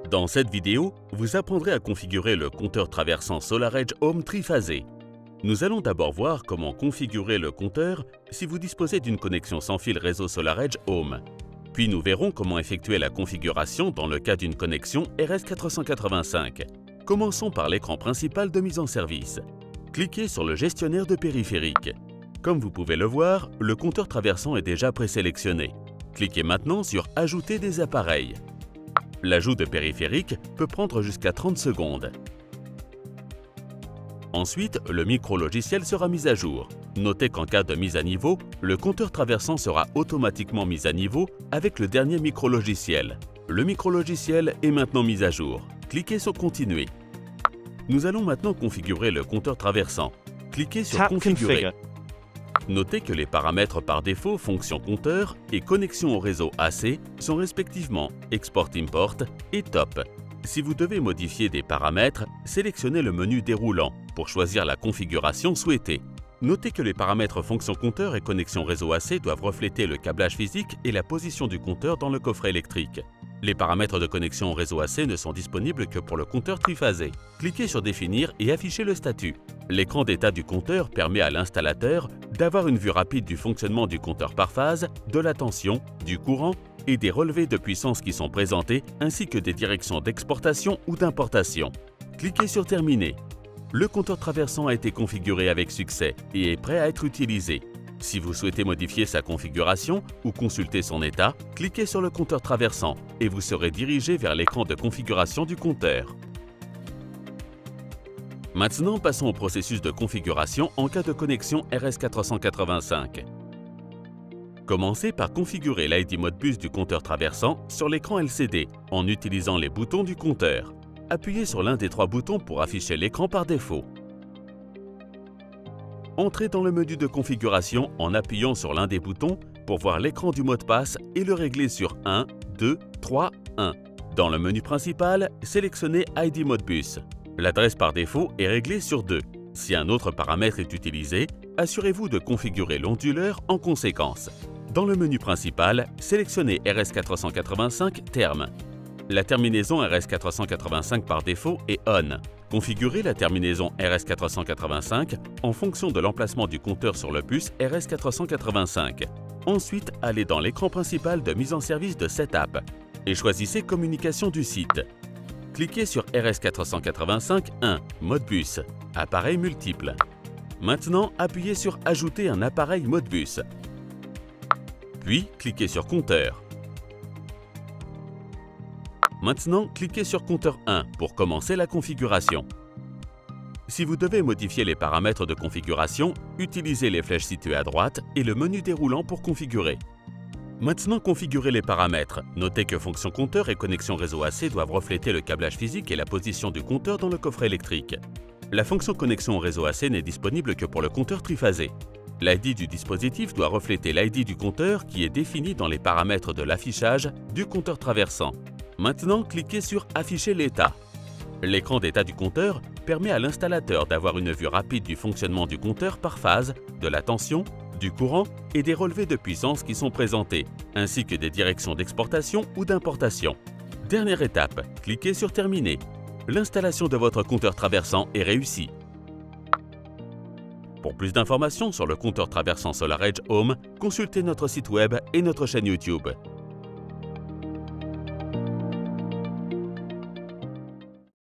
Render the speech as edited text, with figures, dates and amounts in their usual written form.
Dans cette vidéo, vous apprendrez à configurer le compteur traversant SolarEdge Home triphasé. Nous allons d'abord voir comment configurer le compteur si vous disposez d'une connexion sans fil réseau SolarEdge Home. Puis nous verrons comment effectuer la configuration dans le cas d'une connexion RS485. Commençons par l'écran principal de mise en service. Cliquez sur le gestionnaire de périphériques. Comme vous pouvez le voir, le compteur traversant est déjà présélectionné. Cliquez maintenant sur « Ajouter des appareils ». L'ajout de périphériques peut prendre jusqu'à 30 secondes. Ensuite, le micro-logiciel sera mis à jour. Notez qu'en cas de mise à niveau, le compteur traversant sera automatiquement mis à niveau avec le dernier micro-logiciel. Le micro-logiciel est maintenant mis à jour. Cliquez sur « Continuer ». Nous allons maintenant configurer le compteur traversant. Cliquez sur « Configurer ». Notez que les paramètres par défaut fonction compteur et connexion au réseau AC sont respectivement Export-Import et Top. Si vous devez modifier des paramètres, sélectionnez le menu déroulant pour choisir la configuration souhaitée. Notez que les paramètres fonction compteur et connexion réseau AC doivent refléter le câblage physique et la position du compteur dans le coffret électrique. Les paramètres de connexion au réseau AC ne sont disponibles que pour le compteur triphasé. Cliquez sur Définir et affichez le statut. L'écran d'état du compteur permet à l'installateur d'avoir une vue rapide du fonctionnement du compteur par phase, de la tension, du courant et des relevés de puissance qui sont présentés, ainsi que des directions d'exportation ou d'importation. Cliquez sur Terminer. Le compteur traversant a été configuré avec succès et est prêt à être utilisé. Si vous souhaitez modifier sa configuration ou consulter son état, cliquez sur le compteur traversant et vous serez dirigé vers l'écran de configuration du compteur. Maintenant, passons au processus de configuration en cas de connexion RS485. Commencez par configurer l'ID Modbus du compteur traversant sur l'écran LCD en utilisant les boutons du compteur. Appuyez sur l'un des 3 boutons pour afficher l'écran par défaut. Entrez dans le menu de configuration en appuyant sur l'un des boutons pour voir l'écran du mot de passe et le régler sur 1, 2, 3, 1. Dans le menu principal, sélectionnez ID Modbus. L'adresse par défaut est réglée sur 2. Si un autre paramètre est utilisé, assurez-vous de configurer l'onduleur en conséquence. Dans le menu principal, sélectionnez RS485 terme. La terminaison RS485 par défaut est ON. Configurez la terminaison RS485 en fonction de l'emplacement du compteur sur le bus RS485. Ensuite, allez dans l'écran principal de mise en service de Setup et choisissez Communication du site. Cliquez sur RS485 1, Modbus, appareil multiple. Maintenant, appuyez sur Ajouter un appareil Modbus. Puis, cliquez sur Compteur. Maintenant, cliquez sur Compteur 1 pour commencer la configuration. Si vous devez modifier les paramètres de configuration, utilisez les flèches situées à droite et le menu déroulant pour configurer. Maintenant, configurez les paramètres. Notez que fonction compteur et connexion réseau AC doivent refléter le câblage physique et la position du compteur dans le coffret électrique. La fonction connexion au réseau AC n'est disponible que pour le compteur triphasé. L'ID du dispositif doit refléter l'ID du compteur qui est défini dans les paramètres de l'affichage du compteur traversant. Maintenant, cliquez sur « Afficher l'état ». L'écran d'état du compteur permet à l'installateur d'avoir une vue rapide du fonctionnement du compteur par phase, de la tension, du courant et des relevés de puissance qui sont présentés, ainsi que des directions d'exportation ou d'importation. Dernière étape, cliquez sur « Terminer ». L'installation de votre compteur traversant est réussie. Pour plus d'informations sur le compteur traversant SolarEdge Home, consultez notre site web et notre chaîne YouTube.